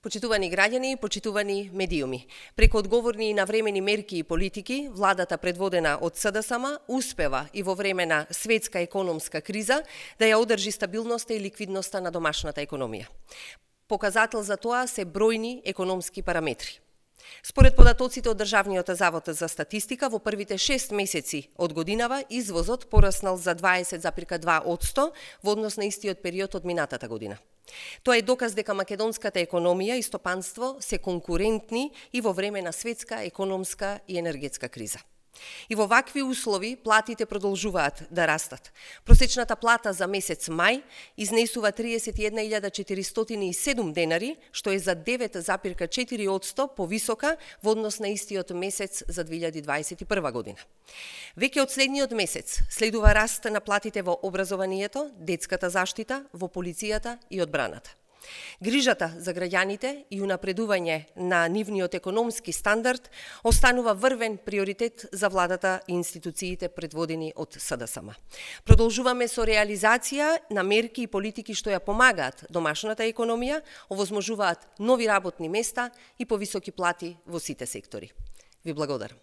Почитувани граѓани, почитувани медиуми, преку одговорни и навремени мерки и политики, владата предводена од СДСМ успева и во време на светска економска криза да ја одржи стабилноста и ликвидноста на домашната економија. Показател за тоа се бројни економски параметри. Според податоците од Државниот завод за статистика, во првите 6 месеци од годинава извозот пораснал за 20,2% во однос на истиот период од минатата година. Тоа е доказ дека македонската економија и стопанство се конкурентни и во време на светска економска и енергетска криза. И во вакви услови платите продолжуваат да растат. Просечната плата за месец мај изнесува 31.407 денари, што е за 9,4% повисока во однос на истиот месец за 2021 година. Веќе од следниот месец следува раст на платите во образованието, детската заштита, во полицијата и одбраната. Грижата за граѓаните и унапредување на нивниот економски стандард останува врвен приоритет за владата и институциите предводени од СДСМ. Продолжуваме со реализација на мерки и политики што ја помагаат домашната економија, овозможуваат нови работни места и повисоки плати во сите сектори. Ви благодарам.